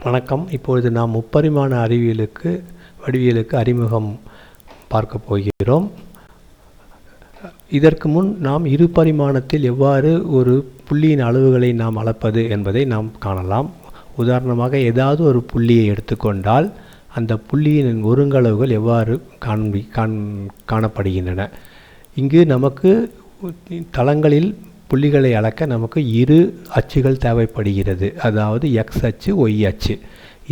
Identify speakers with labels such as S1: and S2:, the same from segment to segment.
S1: வணக்கம். இப்பொழுது நாம் முப்பரிமாண வடிவியலுக்கு அறிமுகம் பார்க்க போகிறோம். இதற்கு முன் நாம் இரு பரிமாணத்தில் எவ்வாறு ஒரு புள்ளியின் அளவுகளை நாம் அளப்பது என்பதை நாம் காணலாம். உதாரணமாக ஏதாவது ஒரு புள்ளியை எடுத்துக்கொண்டால் அந்த புள்ளியின் ஒருங்களவுகள் எவ்வாறு காணப்படுகின்றன. இங்கு நமக்கு தளங்களில் புள்ளிகளை அளக்க நமக்கு இரு அச்சுகள் தேவைப்படுகிறது. அதாவது எக்ஸ் அச்சு, ஒய் அச்சு.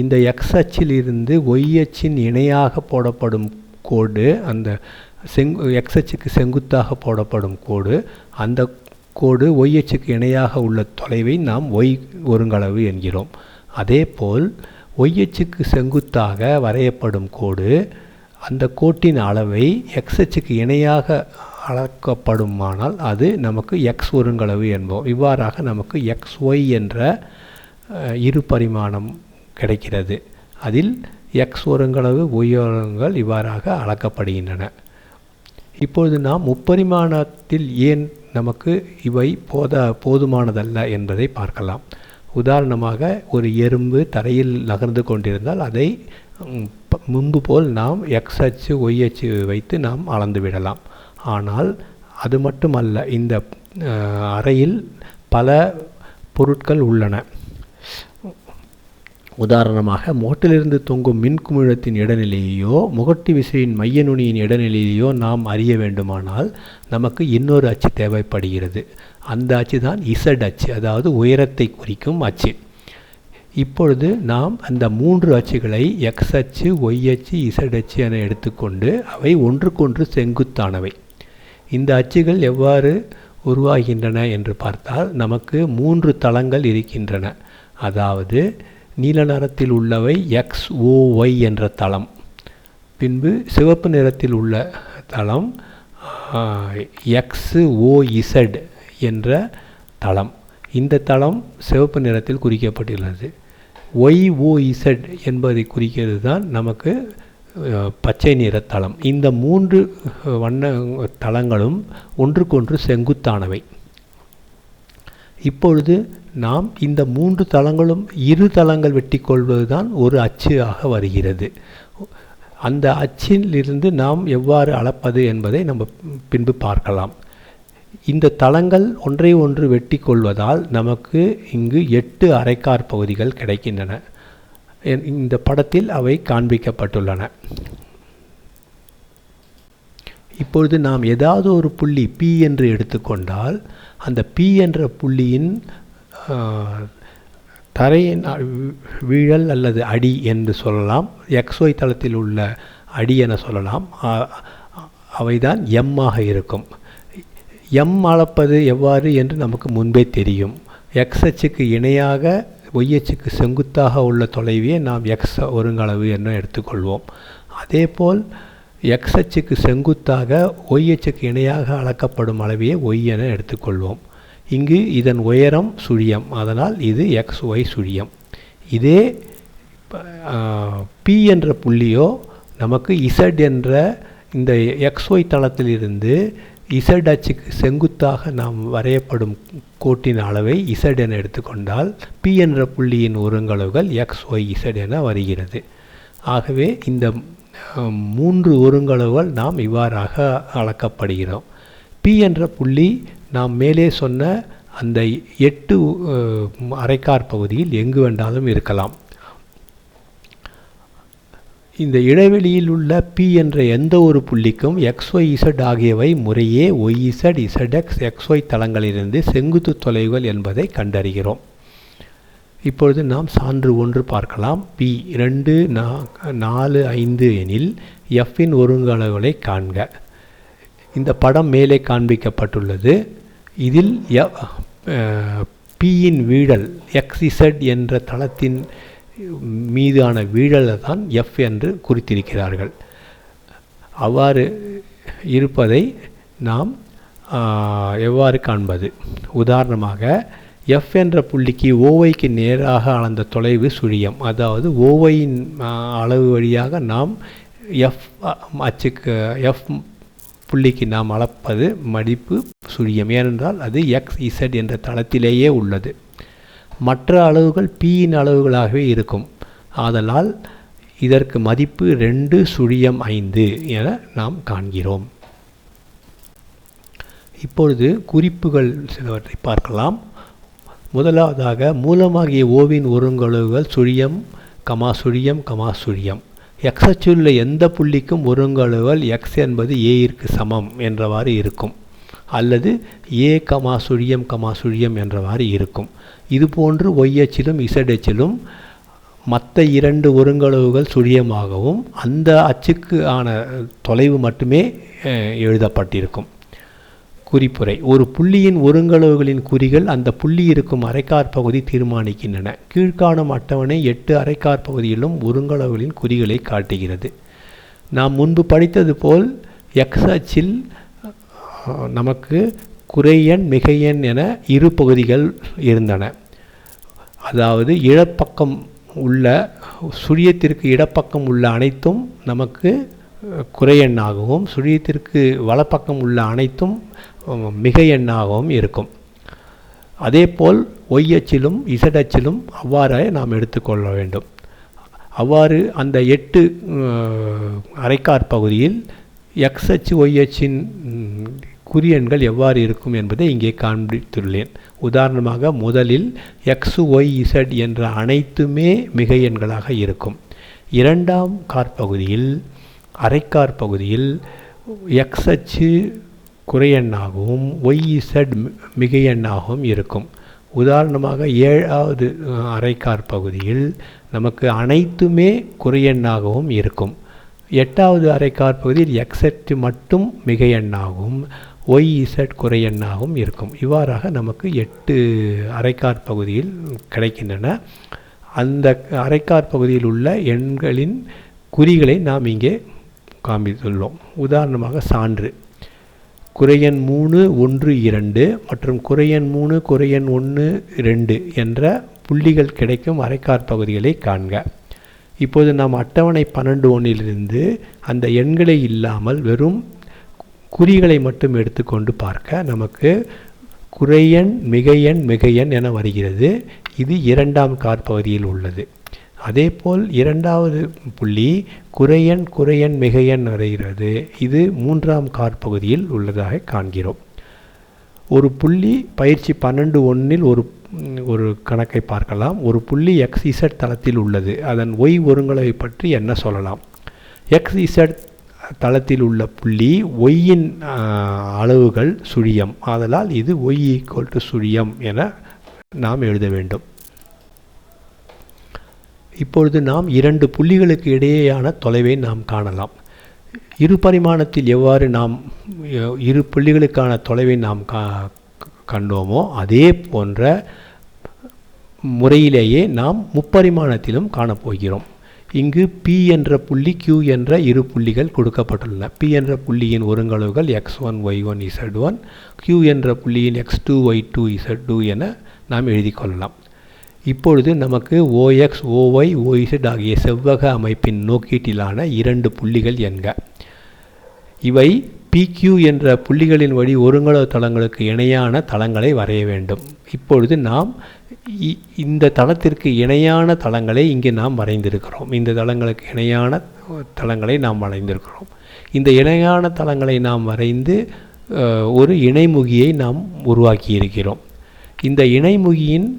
S1: இந்த எக்ஸ் அச்சிலிருந்து ஒய் அச்சின் இணையாக போடப்படும் கோடு, அந்த எக்ஸ் அச்சுக்கு செங்குத்தாக போடப்படும் கோடு, அந்த கோடு ஒய் அச்சுக்கு இணையாக உள்ள தொலைவை நாம் ஒய் ஒருங்களவு என்கிறோம். அதேபோல் ஒய் அச்சுக்கு செங்குத்தாக வரையப்படும் கோடு, அந்த கோட்டின் அளவை எக்ஸ் அச்சுக்கு இணையாக அளக்கப்படுமானால் அது நமக்கு எக்ஸ் ஒருங்களவு என்போம். இவ்வாறாக நமக்கு எக்ஸ் ஒய் என்ற இரு பரிமாணம் கிடைக்கிறது. அதில் எக்ஸ் ஒருங்களவு, ஒய் ஒருங்கள் இவ்வாறாக அளக்கப்படுகின்றன. இப்பொழுது நாம் முப்பரிமாணத்தில் ஏன் நமக்கு இவை போதுமானதல்ல என்பதை பார்க்கலாம். உதாரணமாக ஒரு எறும்பு தரையில் நகர்ந்து கொண்டிருந்தால் அதை முன்பு போல் நாம் எக்ஸ் அச்சு, ஒய் அச்சு வைத்து நாம் அளந்து விடலாம். ஆனால் அது மட்டுமல்ல, இந்த அறையில் பல பொருட்கள் உள்ளன. உதாரணமாக மோட்டிலிருந்து தொங்கும் மின்குமிழத்தின் இடைநிலையோ முகட்டு விசையின் மைய நுனியின் இடைநிலையோ நாம் அறிய வேண்டுமானால் நமக்கு இன்னொரு அச்சு தேவைப்படுகிறது. அந்த அச்சு தான் இசட் அச்சு, அதாவது உயரத்தை குறிக்கும் அச்சு. இப்பொழுது நாம் அந்த மூன்று அச்சுகளை எக்ஸ் அச்சு, ஒய் அச்சு, இசட் அச்சு என எடுத்துக்கொண்டு அவை ஒன்றுக்கொன்று செங்குத்தானவை. இந்த அச்சுகள் எவ்வாறு உருவாகின்றன என்று பார்த்தால் நமக்கு மூன்று தளங்கள் இருக்கின்றன. அதாவது நீல நிறத்தில் உள்ளவை எக்ஸ் ஓ ஒய் என்ற தளம், பின்பு சிவப்பு நிறத்தில் உள்ள தளம் எக்ஸ் ஓ இசட் என்ற தளம். இந்த தளம் சிவப்பு நிறத்தில் குறிக்கப்பட்டுள்ளது. ஒய் ஓ இசட் என்பதை குறிக்கிறது தான் நமக்கு பச்சை நிற தளம். இந்த மூன்று வண்ண தளங்களும் ஒன்றுக்கொன்று செங்குத்தானவை. இப்பொழுது நாம் இந்த மூன்று தளங்களும் இரு தளங்கள் வெட்டி கொள்வது தான் ஒரு அச்சு ஆக வருகிறது. அந்த அச்சிலிருந்து நாம் எவ்வாறு அளப்பது என்பதை நம்ம பின்பு பார்க்கலாம். இந்த தளங்கள் ஒன்றை ஒன்று வெட்டி கொள்வதால் நமக்கு இங்கு 8 அரைக்கார் பகுதிகள் கிடைக்கின்றன. இந்த படத்தில் அவை காண்பிக்கப்பட்டுள்ளன. இப்பொழுது நாம் ஏதாவது ஒரு புள்ளி P என்று எடுத்துக்கொண்டால் அந்த P என்ற புள்ளியின் தரையின் வீழல் அல்லது அடி என்று சொல்லலாம், XY தளத்தில் உள்ள அடி என சொல்லலாம். அவைதான் M ஆக இருக்கும். M அளப்பது எவ்வாறு என்று நமக்கு முன்பே தெரியும். எக்ஸ் அச்சுக்கு இணையாக ஒய் அச்சுக்கு செங்குத்தாக உள்ள தொலைவையே நாம் எக்ஸ் ஒருங்களவு என எடுத்துக்கொள்வோம். அதேபோல் எக்ஸ் அச்சுக்கு செங்குத்தாக ஒய் அச்சுக்கு இணையாக அளக்கப்படும் அளவையே ஒய் என எடுத்துக்கொள்வோம். இங்கு இதன் உயரம் சுழியம், அதனால் இது எக்ஸ் ஒய் சுழியம். இதே P என்ற புள்ளியோ நமக்கு இசட் என்ற இந்த XY தளத்திலிருந்து இசட் அச்சுக்கு செங்குத்தாக நாம் வரையப்படும் கோட்டின் அளவை இசட் என எடுத்துக்கொண்டால் P என்ற புள்ளியின் ஒருங்களவுகள் எக்ஸ் ஒய் இசட் என வருகிறது. ஆகவே இந்த மூன்று ஒருங்களவுகள் நாம் இவ்வாறாக அளக்கப்படுகிறோம். P என்ற புள்ளி நாம் மேலே சொன்ன அந்த 8 அரைக்கார் பகுதியில் எங்கு வேண்டாலும் இருக்கலாம். இந்த இடைவெளியில் உள்ள P என்ற எந்த ஒரு புள்ளிக்கும் XYZ ஆகியவை முறையே YZ, ZX, XY தளங்களிலிருந்து செங்குத்து தொலைவுகள் என்பதை கண்டறிகிறோம். இப்பொழுது நாம் சான்று 1 பார்க்கலாம். P 2, 4, 5 எனில் Fஇன் ஒருங்களவுகளை காண்க. இந்த படம் மேலே காண்பிக்கப்பட்டுள்ளது. இதில் Pயின் வீழல் XZ என்ற தளத்தின் மீதான வீழலை தான் F என்று குறித்திருக்கிறார்கள். அவ்வாறு இருப்பதை நாம் எவ்வாறு காண்பது? உதாரணமாக F என்ற புள்ளிக்கு OYக்கு நேராக அளந்த தொலைவு சுழியம். அதாவது OYயின் அளவு வழியாக நாம் F அச்சுக்கு F புள்ளிக்கு நாம் அளப்பது மதிப்பு சுழியம். ஏனென்றால் அது XZ என்ற தளத்திலேயே உள்ளது. மற்ற அளவுகள் Pயின் அளவுகளாகவே இருக்கும். ஆதலால் இதற்கு மதிப்பு 2-5 என நாம் காண்கிறோம். இப்பொழுது குறிப்புகள் சிலவற்றை பார்க்கலாம். முதலாவதாக மூலமாகிய ஓவின் ஒருங்கலவுகள் சுழியம் கமா சுழியம் கமா சுழியம். எக்ஸ் அச்சுள்ள எந்த புள்ளிக்கும் ஒருங்கலவுகள் எக்ஸ் என்பது ஏயிற்கு சமம் என்றவாறு இருக்கும், அல்லது ஏ கமா சுழியம் கமா சுழியம் என்றவாறு இருக்கும். இதுபோன்று ஒய் அச்சிலும் இசட் அச்சிலும் மற்ற 2 ஒருங்கலவுகள் சுழியமாகவும் அந்த அச்சுக்கு ஆன தொலைவு மட்டுமே எழுதப்பட்டிருக்கும். குறிப்புரை: ஒரு புள்ளியின் ஒருங்கலவுகளின் குறிகள் அந்த புள்ளி இருக்கும் அரைக்காற் பகுதி தீர்மானிக்கின்றன. கீழ்காணும் அட்டவணை 8 அரைக்காற் பகுதியிலும் ஒருங்கலவுகளின் குறிகளை காட்டுகிறது. நாம் முன்பு படித்தது போல் எக்ஸ் அச்சில் நமக்கு குறையெண் மிகையெண் என 2 பகுதிகள் இருந்தன. அதாவது இடப்பக்கம் உள்ள சுழியத்திற்கு இடப்பக்கம் உள்ள அனைத்தும் நமக்கு குறையெண்ணாகவும் சுழியத்திற்கு வலப்பக்கம் உள்ள அனைத்தும் மிக எண்ணாகவும் இருக்கும். அதேபோல் ஒய் அச்சிலும் இசட் அச்சிலும் அவ்வாறே நாம் எடுத்துக்கொள்ள வேண்டும். அவ்வாறு அந்த 8 அரைக்காற் பகுதியில் எக்ஸ் அச்சு ஒய் அச்சின் குறியெண்கள் எவ்வாறு இருக்கும் என்பதை இங்கே காண்பித்துள்ளேன். உதாரணமாக முதலில் எக்ஸ் ஒய் இசட் என்ற அனைத்துமே மிக எண்களாக இருக்கும். இரண்டாம் காற்பகுதியில் அரைக்காற் பகுதியில் எக்ஸ் அச்சு குறையெண்ணாகவும் ஒய் இசட் மிக எண்ணாகவும் இருக்கும். உதாரணமாக 7வது அரைக்காற் பகுதியில் நமக்கு அனைத்துமே குறையெண்ணாகவும் இருக்கும். 8வது அரைக்காற் பகுதியில் எக்ஸ் அச்சு மட்டும் மிக எண்ணாகவும் ஒய் இசட் குறையெண்ணாகவும் இருக்கும். இவ்வாறாக நமக்கு 8 அரைக்காற் பகுதியில் கிடைக்கின்றன. அந்த அரைக்காற் பகுதியில் உள்ள எண்களின் குறிகளை நாம் இங்கே காண்பித்துள்ளோம். உதாரணமாக சான்று: குறையெண் 3 1 2 மற்றும் குறையெண் 3 குறையெண் 1 2 என்ற புள்ளிகள் கிடைக்கும் அரைக்காற் பகுதிகளை காண்க. இப்போது நாம் அட்டவணை 12.1 அந்த எண்களை இல்லாமல் வெறும் குறிகளை மட்டும் எடுத்துக்கொண்டு பார்க்க நமக்கு குறையெண் மிகையெண் என வருகிறது. இது 2ஆம் காற்பகுதியில் உள்ளது. அதேபோல் 2வது புள்ளி குறையெண் மிகையெண் வருகிறது. இது 3ஆம் காற்பகுதியில் உள்ளதாக காண்கிறோம். ஒரு புள்ளி பயிற்சி 12.1 ஒரு கணக்கை பார்க்கலாம். ஒரு புள்ளி எக்ஸ் இசட் தளத்தில் உள்ளது. அதன் ஒய் ஒருங்கலவை பற்றி என்ன சொல்லலாம்? எக்ஸ் இசட் தளத்தில் உள்ள புள்ளி ஒய்யின் அளவுகள் சுழியம். ஆதலால் இது ஒய் ஈக்குவல் டு சுழியம் என நாம் எழுத வேண்டும். இப்பொழுது நாம் 2 புள்ளிகளுக்கு இடையேயான தொலைவை நாம் காணலாம். இரு பரிமாணத்தில் எவ்வாறு நாம் 2 புள்ளிகளுக்கான தொலைவை நாம் கண்டோமோ அதே போன்ற முறையிலேயே நாம் முப்பரிமாணத்திலும் காணப்போகிறோம். இங்கு P என்ற புள்ளி Q என்ற 2 புள்ளிகள் கொடுக்கப்பட்டுள்ளன. P என்ற புள்ளியின் ஒருங்கலவுகள் x1 y1 z1, Q என்ற புள்ளியின் x2 y2 z2 என நாம் எழுதி கொள்ளலாம். இப்பொழுது நமக்கு OX, OY, OZ ஆகிய செவ்வக அமைப்பின் நோக்கீட்டிலான 2 புள்ளிகள் என்க. இவை PQ என்ற புள்ளிகளின் வழி ஒருங்கலவு தளங்களுக்கு இணையான தளங்களை வரைய வேண்டும். இப்பொழுது நாம் இந்த தளத்திற்கு இணையான தளங்களை இங்கே நாம் வரைந்திருக்கிறோம். இந்த தளங்களுக்கு இணையான தளங்களை நாம் வரைந்திருக்கிறோம். இந்த இணையான தளங்களை நாம் வரைந்து ஒரு இணைமுகியை நாம் உருவாக்கி இருக்கிறோம். இந்த இணைமுகியின்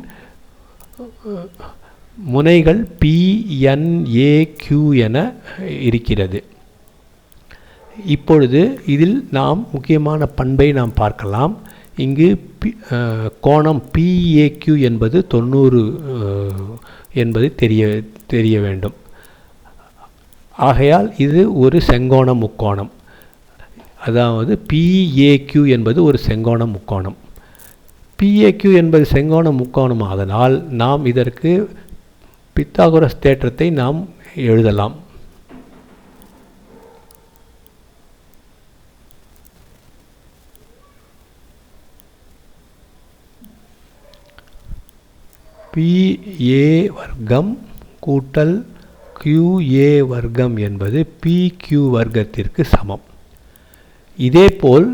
S1: முனைகள் P, N, A, Q என இருக்கிறது. இப்பொழுது இதில் நாம் முக்கியமான பண்பை நாம் பார்க்கலாம். இங்கு கோணம் PAQ என்பது 90 என்பது தெரிய வேண்டும். ஆகையால் இது ஒரு செங்கோண முக்கோணம். அதாவது PAQ என்பது ஒரு செங்கோண முக்கோணம். PAQ என்பது செங்கோண முக்கோணம். அதனால் நாம் இதற்கு பித்தாகோரஸ் தேற்றத்தை நாம் எழுதலாம். PA வர்க்கம் கூட்டல் QA வர்க்கம் என்பது PQ வர்க்கத்திற்கு சமம். இதேபோல்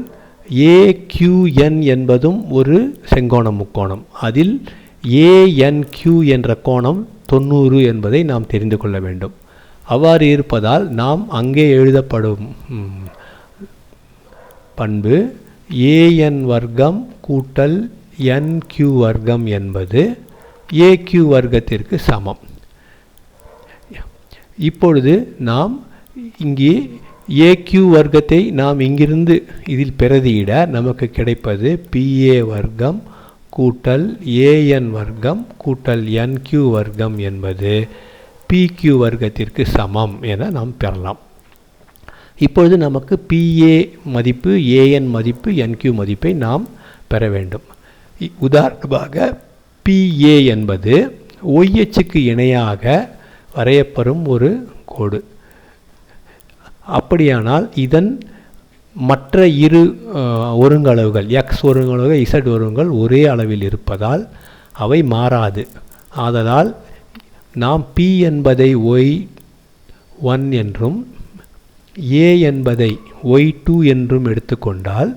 S1: AQN என்பதும் ஒரு செங்கோண முக்கோணம். அதில் ANQ என்ற கோணம் 90 என்பதை நாம் தெரிந்து கொள்ள வேண்டும். அவ்வாறு இருப்பதால் நாம் அங்கே எழுதப்படும் பண்பு ஏஎன் வர்க்கம் கூட்டல் என்கியூ வர்க்கம் என்பது ஏக்யூ வர்க்கத்திற்கு சமம். இப்பொழுது நாம் இங்கே ஏக்யூ வர்க்கத்தை நாம் இங்கிருந்து இதில் பிரதியிட நமக்கு கிடைப்பது பிஏ வர்க்கம் கூட்டல் ஏஎன் வர்க்கம் கூட்டல் என்கியூ வர்க்கம் என்பது பிக்யூ வர்க்கத்திற்கு சமம் என நாம் பெறலாம். இப்பொழுது நமக்கு பிஏ மதிப்பு, ஏஎன் மதிப்பு, என்கியூ மதிப்பை நாம் பெற வேண்டும். உதாரணமாக பிஏ என்பது ஒய்எச்சுக்கு இணையாக வரையப்படும் ஒரு கோடு. அப்படியானால் இதன் மற்ற இரு ஒருங்களவுகள் எக்ஸ் ஒருங்களவுகள் இசட் ஒருங்கள் ஒரே அளவில் இருப்பதால் அவை மாறாது. ஆதலால் நாம் பி என்பதை y1 என்றும் ஏ என்பதை y2 என்றும் எடுத்துக்கொண்டால்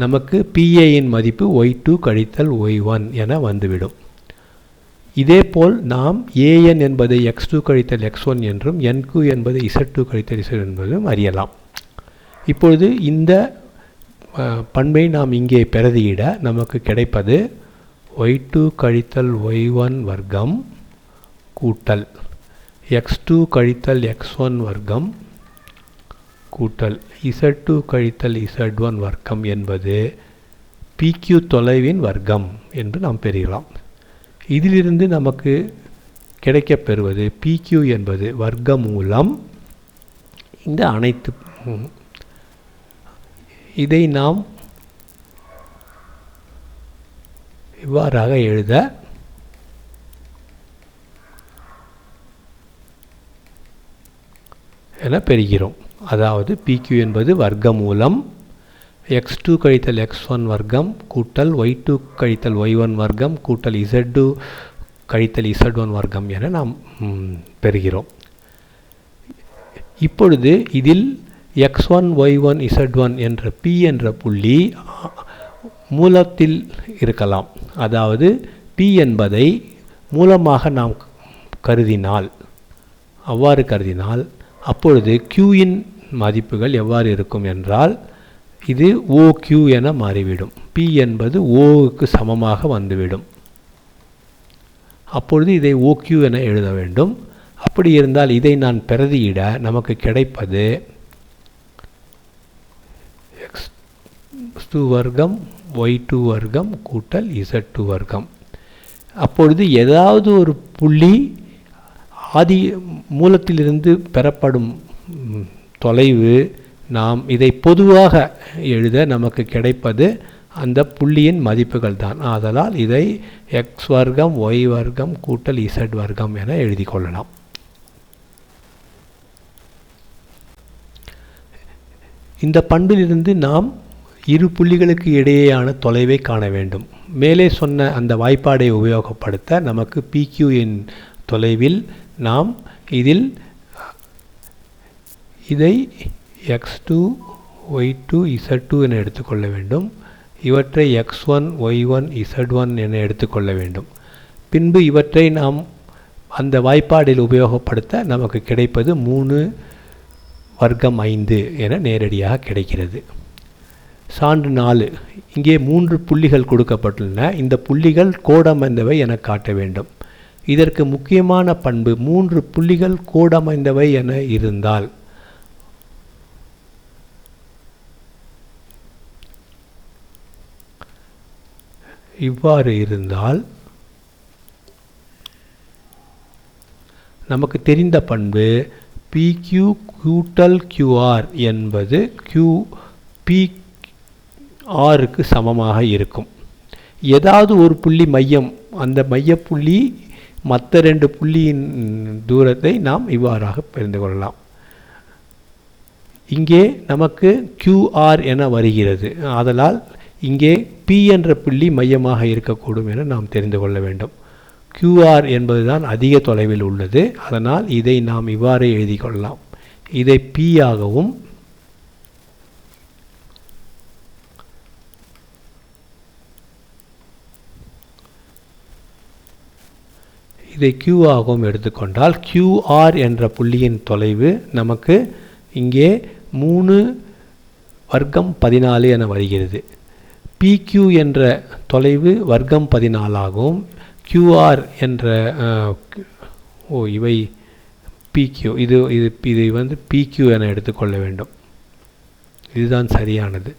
S1: நமக்கு பிஏயின் மதிப்பு y2 கழித்தல் y1 என வந்துவிடும். இதேபோல் நாம் ஏஎன் என்பதை x2 கழித்தல் x1 என்றும் nq என்பதை z2 கழித்தல் z என்பதும் அறியலாம். இப்பொழுது இந்த பண்பை நாம் இங்கே பிரதியிட நமக்கு கிடைப்பது y2 கழித்தல் y1 வர்க்கம் கூட்டல் x2 கழித்தல் x1 வர்க்கம் கூட்டல் z2 கழித்தல் z1 வர்க்கம் என்பது pq தொலைவின் வர்க்கம் என்று நாம் பெறுகிறோம். இதிலிருந்து நமக்கு கிடைக்கப்பெறுவது pq என்பது வர்க்க மூலம் இந்த அனைத்து. இதை நாம் இவ்வாறாக எழுத என பெறுகிறோம். அதாவது pq என்பது வர்க்க மூலம் x2 கழித்தல் x1 வர்க்கம் கூட்டல் y2 கழித்தல் y1 வர்க்கம் கூட்டல் z2 கழித்தல் z1 வர்க்கம் என நாம் பெறுகிறோம். இப்பொழுது இதில் x1 y1 z1 என்ற p என்ற புள்ளி மூலத்தில் இருக்கலாம். அதாவது p என்பதை மூலமாக நாம் கருதினால், அவ்வாறு கருதினால் அப்பொழுது qஇன் மதிப்புகள் எவ்வாறு இருக்கும் என்றால் இது OQ என மாறிவிடும். p என்பது Oக்கு சமமாக வந்துவிடும். அப்பொழுது இதை OQ என எழுத வேண்டும். அப்படி இருந்தால் இதை நான் பிரதியிட நமக்கு கிடைப்பது x2 வர்க்கம் y2 வர்க்கம் கூட்டல் z2 வர்க்கம். அப்பொழுது ஏதாவது ஒரு புள்ளி ஆதி மூலத்திலிருந்து பெறப்படும் தொலைவு நாம் இதை பொதுவாக எழுத நமக்கு கிடைப்பது அந்த புள்ளியின் மதிப்புகள் தான். ஆதலால் இதை x வர்க்கம் y வர்க்கம் கூட்டல் z வர்க்கம் என எழுதி கொள்ளலாம். இந்த பண்பிலிருந்து நாம் இரு புள்ளிகளுக்கு இடையேயான தொலைவை காண வேண்டும். மேலே சொன்ன அந்த வாய்ப்பாடை உபயோகப்படுத்த நமக்கு PQ இன் தொலைவில் நாம் இதை x2 y2 z2 என எடுத்துக்கொள்ள வேண்டும். இவற்றை x1 y1 z1 என எடுத்துக்கொள்ள வேண்டும். பின்பு இவற்றை நாம் அந்த வாய்ப்பாடில் உபயோகப்படுத்த நமக்கு கிடைப்பது 3 வர்க்கம் 5 என நேரடியாக கிடைக்கிறது. சான்று 4. இங்கே 3 புள்ளிகள் கொடுக்கப்பட்டுள்ளன. இந்த புள்ளிகள் கோடமைந்தவை என காட்ட வேண்டும். இதற்கு முக்கியமான பண்பு 3 புள்ளிகள் கோடமைந்தவை என இருந்தால் இவ்வாறு இருந்தால் நமக்கு தெரிந்த பண்பு PQ கூட்டல் QR என்பது QPRக்கு சமமாக இருக்கும். ஏதாவது ஒரு புள்ளி மையம், அந்த மையப்புள்ளி மற்ற 2 புள்ளியின் தூரத்தை நாம் இவ்வாறாக தெரிந்து கொள்ளலாம். இங்கே நமக்கு QR என வருகிறது. ஆதலால் இங்கே P என்ற புள்ளி மையமாக இருக்கக்கூடும் என நாம் தெரிந்து கொள்ள வேண்டும். QR என்பதுதான் அதிக தொலைவில் உள்ளது. அதனால் இதை நாம் இவ்வாறு எழுதி கொள்ளலாம். இதை P ஆகவும் இதை Q ஆகவும் எடுத்துக்கொண்டால் QR என்ற புள்ளியின் தொலைவு நமக்கு இங்கே 3 வர்க்கம் 14 என வருகிறது. PQ என்ற தொலைவு வர்க்கம் 14 ஆகும். QR என்ற இவை PQ, இது வந்து PQ என எடுத்துக்கொள்ள வேண்டும். இதுதான் சரியானது.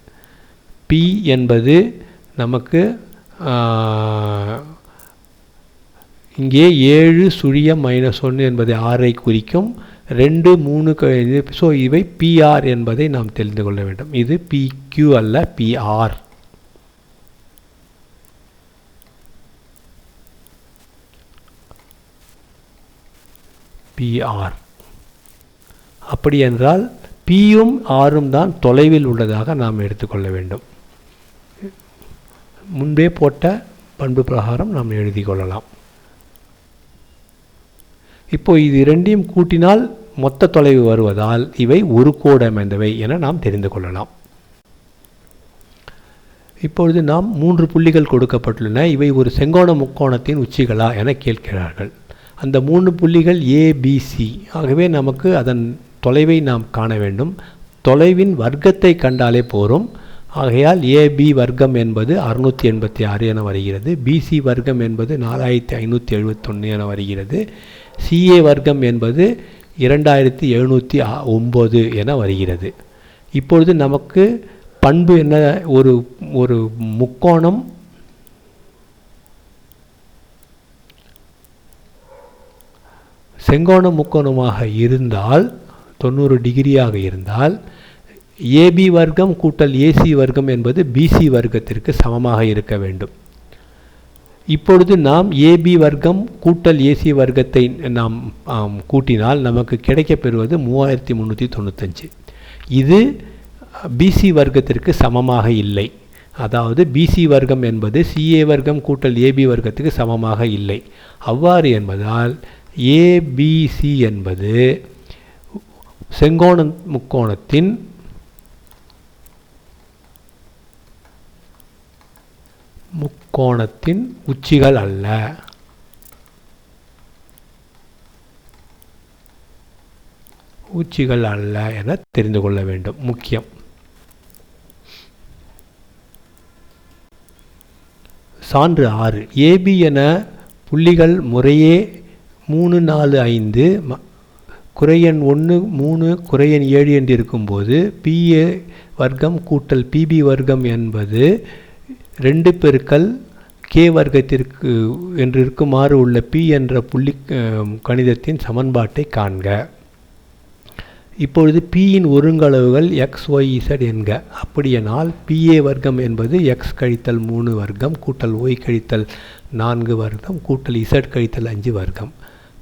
S1: P என்பது நமக்கு இங்கே 7 சுழியம் -1 என்பதை 6ஐ குறிக்கும். 2 3 ஸோ இவை PR என்பதை நாம் தெரிந்து கொள்ள வேண்டும். இது PQ அல்ல, PR. PR. அப்படி என்றால் Pயும் Rயும் தான் தொலைவில் உள்ளதாக நாம் எடுத்துக்கொள்ள வேண்டும். முன்பே போட்ட பண்பு பிரகாரம் நாம் எழுதி கொள்ளலாம். இப்போ இது இரண்டையும் கூட்டினால் மொத்த தொலைவு வருவதால் இவை ஒரு கோடு அமைந்தவை என நாம் தெரிந்து கொள்ளலாம். இப்பொழுது நாம் 3 புள்ளிகள் கொடுக்கப்பட்டுள்ளன. இவை ஒரு செங்கோண முக்கோணத்தின் உச்சிகளா என கேட்கிறார்கள். அந்த 3 புள்ளிகள் ABC. ஆகவே நமக்கு அதன் தொலைவை நாம் காண வேண்டும். தொலைவின் வர்க்கத்தை கண்டாலே போரும். ஆகையால் AB வர்க்கம் என்பது 686 என வருகிறது. BC வர்க்கம் என்பது 4571 என வருகிறது. CA வர்க்கம் என்பது 2709 என வருகிறது. இப்பொழுது நமக்கு பண்பு என்ன? ஒரு முக்கோணம் செங்கோண முக்கோணமாக இருந்தால் 90 டிகிரியாக இருந்தால் AB வர்க்கம் கூட்டல் AC வர்க்கம் என்பது BC வர்க்கத்திற்கு சமமாக இருக்க வேண்டும். இப்பொழுது நாம் AB வர்க்கம் கூட்டல் AC வர்க்கத்தை நாம் கூட்டினால் நமக்கு கிடைக்கப்பெறுவது 3395. இது BC வர்க்கத்திற்கு சமமாக இல்லை. அதாவது BC வர்க்கம் என்பது CA வர்க்கம் கூட்டல் AB வர்க்கத்துக்கு சமமாக இல்லை. அவ்வாறு என்பதால் ABC என்பது செங்கோண முக்கோணத்தின் உச்சிகள் அல்ல. என தெரிந்து கொள்ள வேண்டும். முக்கியம். சான்று 6. AB என புள்ளிகள் முறையே 3 4 5 குறையன் 1 3 குறையன் 7 என்று இருக்கும்போது PA வர்க்கம் கூட்டல் PB வர்க்கம் என்பது 2 பெருக்கல் K வர்க்கத்திற்கு என்று இருக்குமாறு உள்ள P என்ற புள்ளி கணிதத்தின் சமன்பாட்டை காண்க. இப்பொழுது Pயின் ஒருங்களவுகள் x, y, z என்க. அப்படியானால் PA வர்க்கம் என்பது x கழித்தல் 3 வர்க்கம் கூட்டல் y கழித்தல் 4 வர்க்கம் கூட்டல் z கழித்தல் 5 வர்க்கம்.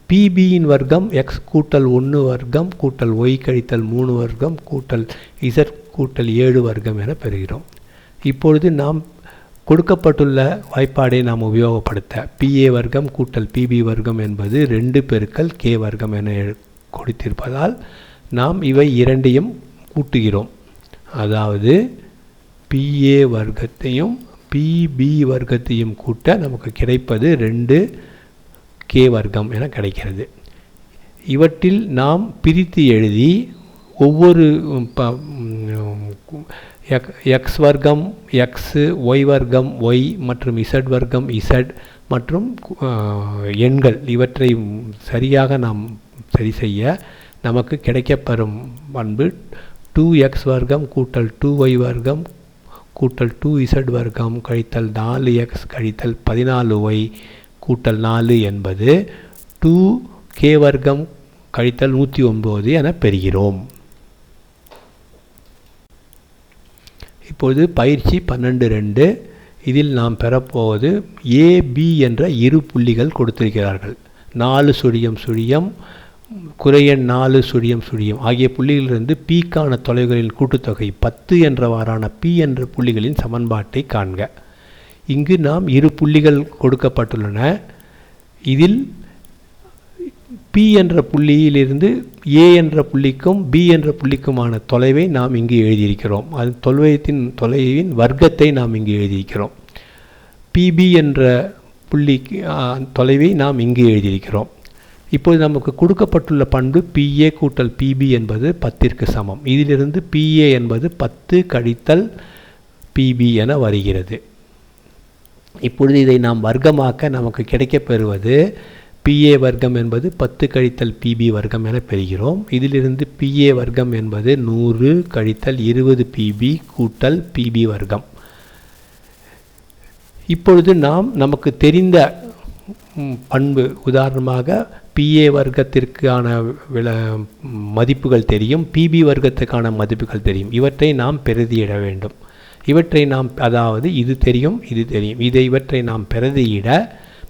S1: PBயின் வர்க்கம் x கூட்டல் 1 வர்க்கம் கூட்டல் y கழித்தல் 3 வர்க்கம் கூட்டல் z கூட்டல் 7 வர்க்கம் என பெறுகிறோம். இப்பொழுது நாம் கொடுக்கப்பட்டுள்ள வாய்ப்பாடை நாம் உபயோகப்படுத்த PA வர்க்கம் கூட்டல் PB வர்க்கம் என்பது 2 பெருக்கல் K வர்க்கம் என கொடுத்திருப்பதால் நாம் இவை இரண்டையும் கூட்டுகிறோம். அதாவது PA வர்க்கத்தையும் PB வர்க்கத்தையும் கூட்ட நமக்கு கிடைப்பது 2K வர்க்கம் என கிடைக்கிறது. இவற்றில் நாம் பிரித்து எழுதி ஒவ்வொரு x வர்க்கம் x, y வர்க்கம் y மற்றும் z வர்க்கம் z மற்றும் எண்கள் இவற்றை சரியாக நாம் சரி செய்ய நமக்கு கிடைக்கப்பெறும் பண்பு 2x வர்க்கம் கூட்டல் 2y வர்க்கம் கூட்டல் 2z வர்க்கம் கழித்தல் 4x கழித்தல் 14y கூட்டல் 4 என்பது 2K வர்க்கம் கழித்தல் 109 என பெறுகிறோம். இப்பொழுது பயிற்சி 12.2 இதில் நாம் பெறப்போவது AB என்ற இரு புள்ளிகள் கொடுத்திருக்கிறார்கள். 4 சுழியம் சுழியம் குறையன் 4 சுழியம் சுழியம் ஆகிய புள்ளிகளிலிருந்து Pக்கான தொலைவுகளின் கூட்டுத்தொகை 10 என்றவாறான P என்ற புள்ளிகளின் சமன்பாட்டை காண்க. இங்கு நாம் இரு புள்ளிகள் கொடுக்கப்பட்டுள்ளன. இதில் P என்ற புள்ளியிலிருந்து A என்ற புள்ளிக்கும் B என்ற புள்ளிக்குமான தொலைவை நாம் இங்கு எழுதியிருக்கிறோம். அது தொலைவின் வர்க்கத்தை நாம் இங்கு எழுதியிருக்கிறோம். PB என்ற புள்ளி தொலைவை நாம் இங்கு எழுதியிருக்கிறோம். இப்போது நமக்கு கொடுக்கப்பட்டுள்ள பண்பு PA கூட்டல் PB என்பது 10ற்கு சமம். இதிலிருந்து PA என்பது 10 கழித்தல் PB என வருகிறது. இப்பொழுது இதை நாம் வர்க்கமாக்க நமக்கு கிடைக்கப்பெறுவது PA வர்க்கம் என்பது 10 கழித்தல் PB வர்க்கம் என பெறுகிறோம். இதிலிருந்து PA வர்க்கம் என்பது 100 கழித்தல் 20 PB கூட்டல் PB வர்க்கம். இப்பொழுது நமக்கு தெரிந்த பண்பு, உதாரணமாக PA வர்க்கத்திற்கான மதிப்புகள் தெரியும், PB வர்க்கத்துக்கான மதிப்புகள் தெரியும். இவற்றை நாம் பிரதியிட வேண்டும். இவற்றை நாம், அதாவது இது தெரியும், இது தெரியும், இவற்றை நாம் பிரதியிட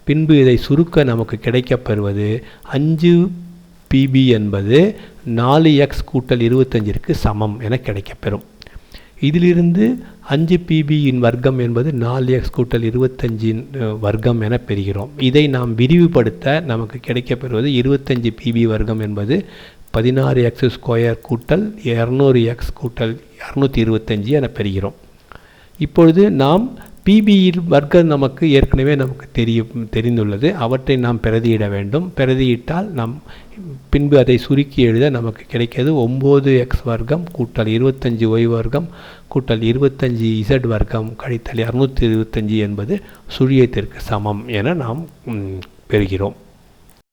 S1: பின்பு இதை சுருக்க நமக்கு கிடைக்கப்பெறுவது 5 PB என்பது 4x கூட்டல் 25ற்கு சமம் என கிடைக்கப்பெறும். இதிலிருந்து 5 PBயின் வர்க்கம் என்பது 4x கூட்டல் 25 வர்க்கம் என பெறுகிறோம். இதை நாம் விரிவுபடுத்த நமக்கு கிடைக்கப்பெறுவது 25 PB வர்க்கம் என்பது 16x² கூட்டல் 200x கூட்டல் 225 என பெறுகிறோம். இப்பொழுது நாம் PBயின் வர்க்கம் நமக்கு ஏற்கனவே தெரிந்துள்ளது. அவற்றை நாம் பிரதியிட வேண்டும். பிரதியிட்டால் நாம் பின்பு அதை சுருக்கி எழுத நமக்கு கிடைக்கிறது 9x வர்க்கம் கூட்டல் 25y வர்க்கம் கூட்டல் 25z வர்க்கம் கழித்தல் 225 என்பது சுழியத்திற்கு சமம் என நாம் பெறுகிறோம்.